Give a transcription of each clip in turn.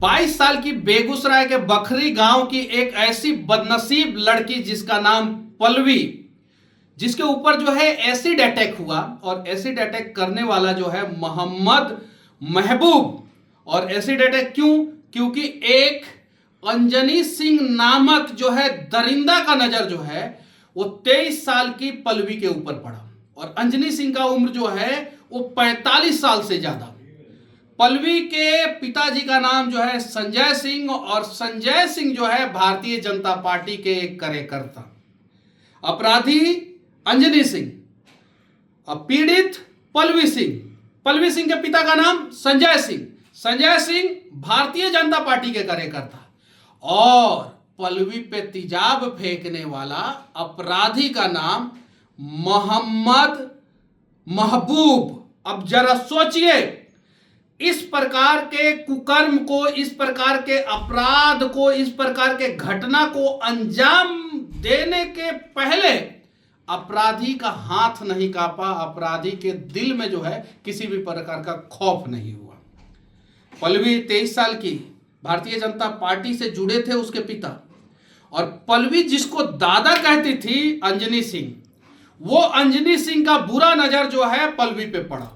22 साल की बेगूसराय के बखरी गांव की एक ऐसी बदनसीब लड़की जिसका नाम पल्लवी, जिसके ऊपर जो है एसिड अटैक हुआ और एसिड अटैक करने वाला जो है मोहम्मद महबूब। और एसिड अटैक क्यों? क्योंकि एक अंजनी सिंह नामक जो है दरिंदा का नजर जो है वो 23 साल की पल्लवी के ऊपर पड़ा और अंजनी सिंह का उम्र जो है वो 45 साल से ज्यादा। पल्लवी के पिताजी का नाम जो है संजय सिंह और संजय सिंह जो है भारतीय जनता पार्टी के एक कार्यकर्ता। अपराधी अंजनी सिंह, पीड़ित पल्लवी सिंह। पल्लवी सिंह के पिता का नाम संजय सिंह, संजय सिंह भारतीय जनता पार्टी के कार्यकर्ता। और पल्लवी पे तेजाब फेंकने वाला अपराधी का नाम मोहम्मद महबूब। अब जरा सोचिए, इस प्रकार के कुकर्म को, इस प्रकार के अपराध को, इस प्रकार के घटना को अंजाम देने के पहले अपराधी का हाथ नहीं कांपा, अपराधी के दिल में जो है किसी भी प्रकार का खौफ नहीं हुआ। पल्लवी 23 साल की, भारतीय जनता पार्टी से जुड़े थे उसके पिता। और पल्लवी जिसको दादा कहती थी अंजनी सिंह, वो अंजनी सिंह का बुरा नजर जो है पल्लवी पे पड़ा।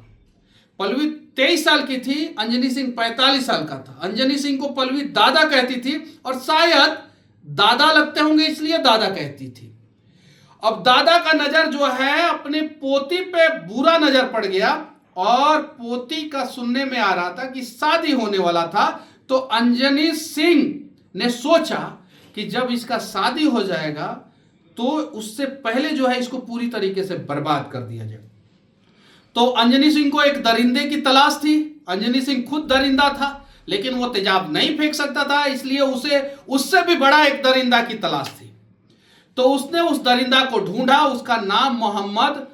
पल्लवी 23 साल की थी, अंजनी सिंह 45 साल का था। अंजनी सिंह को पल्लवी दादा कहती थी और शायद दादा लगते होंगे इसलिए दादा कहती थी। अब दादा का नजर जो है अपने पोती पे बुरा नजर पड़ गया और पोती का सुनने में आ रहा था कि शादी होने वाला था। तो अंजनी सिंह ने सोचा कि जब इसका शादी हो जाएगा तो उससे पहले जो है इसको पूरी तरीके से बर्बाद कर दिया जाए। तो अंजनी सिंह को एक दरिंदे की तलाश थी। अंजनी सिंह खुद दरिंदा था लेकिन वो तेजाब नहीं फेंक सकता था, इसलिए उसे उससे भी बड़ा एक दरिंदा की तलाश थी। तो उसने उस दरिंदा को ढूंढा, उसका नाम मोहम्मद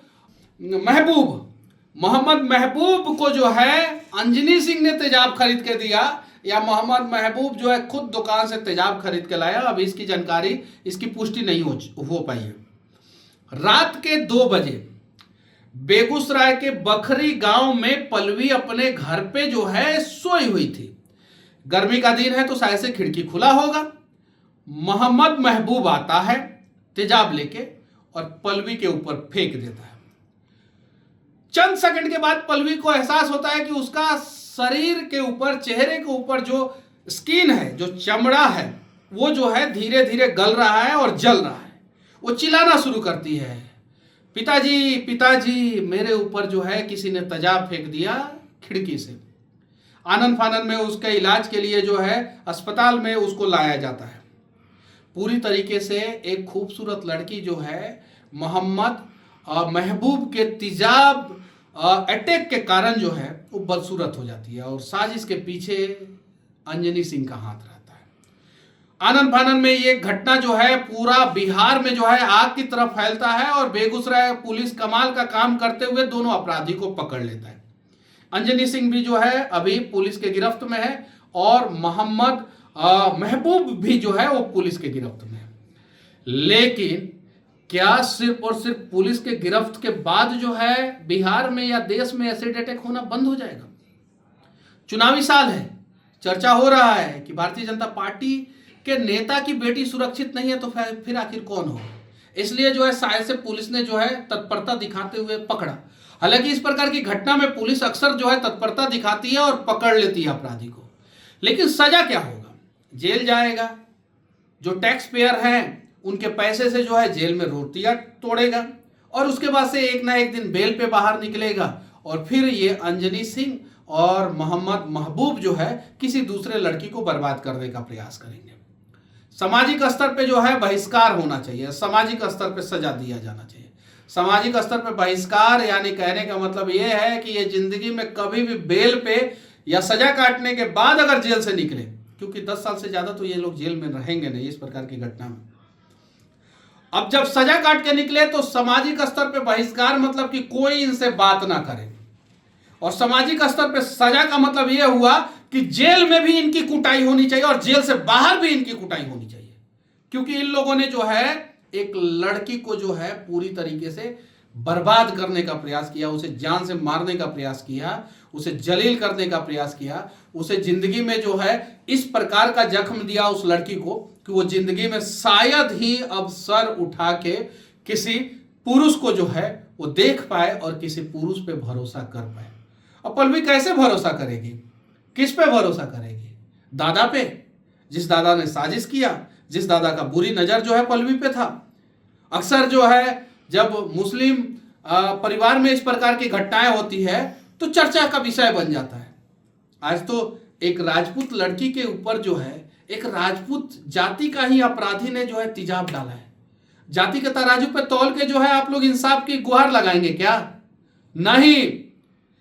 महबूब। मोहम्मद महबूब को जो है अंजनी सिंह ने तेजाब खरीद के दिया या मोहम्मद महबूब जो है खुद दुकान से तेजाब खरीद के लाया, अब इसकी जानकारी, इसकी पुष्टि नहीं हो पाई है। रात के 2 बजे बेगूसराय के बखरी गांव में पल्लवी अपने घर पे जो है सोई हुई थी। गर्मी का दिन है तो शायद से खिड़की खुला होगा। मोहम्मद महबूब आता है तेजाब लेके और पल्लवी के ऊपर फेंक देता है। चंद सेकंड के बाद पल्लवी को एहसास होता है कि उसका शरीर के ऊपर, चेहरे के ऊपर जो स्किन है, जो चमड़ा है, वो जो है धीरे धीरे गल रहा है और जल रहा है। वो चिल्लाना शुरू करती है, पिताजी पिताजी, मेरे ऊपर जो है किसी ने तेजाब फेंक दिया खिड़की से। आनन फानन में उसके इलाज के लिए जो है अस्पताल में उसको लाया जाता है। पूरी तरीके से एक खूबसूरत लड़की जो है मोहम्मद महबूब के तेजाब अटैक के कारण जो है वो बदसूरत हो जाती है और साजिश के पीछे अंजनी सिंह का हाथ रहता है। आनन फानन में ये घटना जो है पूरा बिहार में जो है आग की तरफ फैलता है और बेगूसराय पुलिस कमाल का काम करते हुए दोनों अपराधी को पकड़ लेता है। अंजनी सिंह भी जो है अभी पुलिस के गिरफ्त में है और मोहम्मद महबूब भी जो है वो पुलिस के गिरफ्त में है। लेकिन क्या सिर्फ और सिर्फ पुलिस के गिरफ्त के बाद जो है बिहार में या देश में एसिड अटैक होना बंद हो जाएगा? चुनावी साल है, चर्चा हो रहा है कि भारतीय जनता पार्टी के नेता की बेटी सुरक्षित नहीं है तो फिर आखिर कौन हो? इसलिए जो है शायद से पुलिस ने जो है तत्परता दिखाते हुए पकड़ा। हालांकि इस प्रकार की घटना में पुलिस अक्सर जो है तत्परता दिखाती है और पकड़ लेती है अपराधी को, लेकिन सजा क्या होगा? जेल जाएगा। जो टैक्स पेयर हैं उनके पैसे से जो है जेल में रोटियां तोड़ेगा और उसके बाद से एक ना एक दिन बेल पे बाहर निकलेगा और फिर ये अंजनी सिंह और मोहम्मद महबूब जो है किसी दूसरे लड़की को बर्बाद करने का प्रयास करेंगे। सामाजिक स्तर पे जो है बहिष्कार होना चाहिए, सामाजिक स्तर पे सजा दिया जाना चाहिए। सामाजिक स्तर पे बहिष्कार यानी कहने का मतलब ये है कि ये जिंदगी में कभी भी बेल पे या सजा काटने के बाद अगर जेल से निकले, क्योंकि 10 साल से ज्यादा तो ये लोग जेल में रहेंगे नहीं इस प्रकार की घटना में। अब जब सजा काट के निकले तो सामाजिक स्तर पे बहिष्कार मतलब कि कोई इनसे बात ना करे, और सामाजिक स्तर पे सजा का मतलब यह हुआ कि जेल में भी इनकी कुटाई होनी चाहिए और जेल से बाहर भी इनकी कुटाई होनी चाहिए, क्योंकि इन लोगों ने जो है एक लड़की को जो है पूरी तरीके से बर्बाद करने का प्रयास किया, उसे जान से मारने का प्रयास किया, उसे जलील करने का प्रयास किया। उसे जिंदगी में जो है इस प्रकार का जख्म दिया उस लड़की को कि वो जिंदगी में शायद ही अब सर उठा के किसी पुरुष को जो है वो देख पाए और किसी पुरुष पे भरोसा कर पाए। अब पल्लवी कैसे भरोसा करेगी, किस पे भरोसा करेगी? दादा पे, जिस दादा ने साजिश किया, जिस दादा का बुरी नजर जो है पल्लवी पे था। अक्सर जो है जब मुस्लिम परिवार में इस प्रकार की घटनाएं होती है तो चर्चा का विषय बन जाता है। आज तो एक राजपूत लड़की के ऊपर जो है एक राजपूत जाति का ही अपराधी ने जो है तेजाब डाला है। जाति के तराजू पे तौल के जो है आप लोग इंसाफ की गुहार लगाएंगे क्या? नहीं।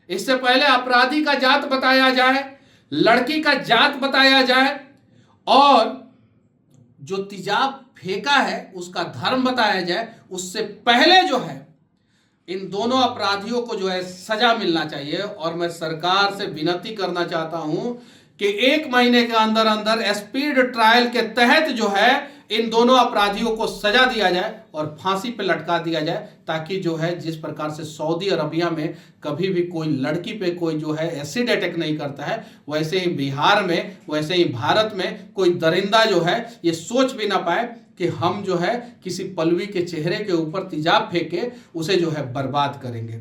इससे पहले अपराधी का जात बताया जाए, लड़की का जात बताया जाए और जो तेजाब फेंका है उसका धर्म बताया जाए, उससे पहले जो है इन दोनों अपराधियों को जो है सजा मिलना चाहिए। और मैं सरकार से विनती करना चाहता हूं कि 1 महीने के अंदर अंदर स्पीड ट्रायल के तहत जो है इन दोनों अपराधियों को सजा दिया जाए और फांसी पे लटका दिया जाए, ताकि जो है जिस प्रकार से सऊदी अरबिया में कभी भी कोई लड़की पे कोई जो है एसिड अटैक नहीं करता है, वैसे ही बिहार में, वैसे ही भारत में कोई दरिंदा जो है ये सोच भी ना पाए कि हम जो है किसी पल्लवी के चेहरे के ऊपर तेजाब फेंक के उसे जो है बर्बाद करेंगे।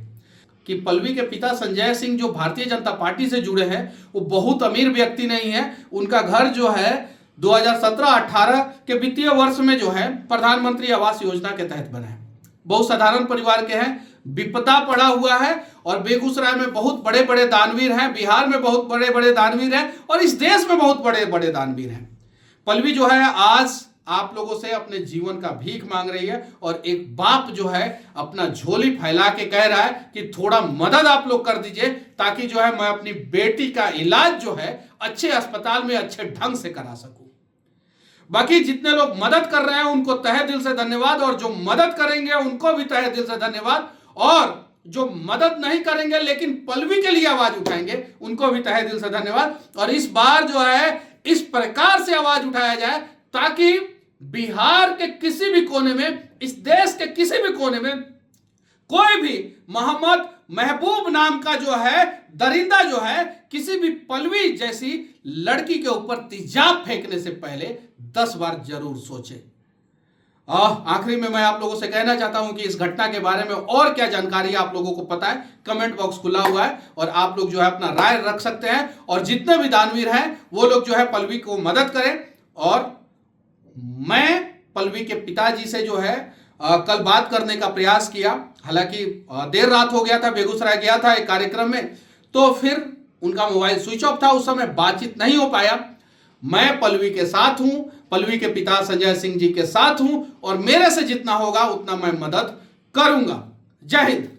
कि पल्लवी के पिता संजय सिंह जो भारतीय जनता पार्टी से जुड़े हैं वो बहुत अमीर व्यक्ति नहीं है। उनका घर जो है 2017-18 के वित्तीय वर्ष में जो है प्रधानमंत्री आवास योजना के तहत बना है। बहुत साधारण परिवार के हैं, विपदा पड़ा हुआ है और बेगूसराय में बहुत बड़े बड़े दानवीर हैं, बिहार में बहुत बड़े बड़े दानवीर हैं और इस देश में बहुत बड़े बड़े दानवीर हैं। पल्लवी जो है आज आप लोगों से अपने जीवन का भीख मांग रही है और एक बाप जो है अपना झोली फैला के कह रहा है कि थोड़ा मदद आप लोग कर दीजिए, ताकि जो है मैं अपनी बेटी का इलाज जो है अच्छे अस्पताल में अच्छे ढंग से करा सकूं। बाकी जितने लोग मदद कर रहे हैं उनको तहे दिल से धन्यवाद, और जो मदद करेंगे उनको भी तहे दिल से धन्यवाद, और जो मदद नहीं करेंगे लेकिन पल्लवी के लिए आवाज उठाएंगे उनको भी तहे दिल से धन्यवाद। और इस बार जो है इस प्रकार से आवाज उठाया जाए ताकि बिहार के किसी भी कोने में, इस देश के किसी भी कोने में कोई भी मोहम्मद महबूब नाम का जो है दरिंदा जो है किसी भी पल्लवी जैसी लड़की के ऊपर तेजाब फेंकने से पहले 10 बार जरूर सोचे। आखिरी में मैं आप लोगों से कहना चाहता हूं कि इस घटना के बारे में और क्या जानकारी आप लोगों को पता है, कमेंट बॉक्स खुला हुआ है और आप लोग जो है अपना राय रख सकते हैं। और जितने भी दानवीर हैं वो लोग जो है पल्लवी को मदद करें। और मैं पल्लवी के पिताजी से जो है कल बात करने का प्रयास किया, हालांकि देर रात हो गया था, बेगूसराय गया था एक कार्यक्रम में, तो फिर उनका मोबाइल स्विच ऑफ था, उस समय बातचीत नहीं हो पाया। मैं पल्लवी के साथ हूं, पल्लवी के पिता संजय सिंह जी के साथ हूं और मेरे से जितना होगा उतना मैं मदद करूंगा। जय हिंद।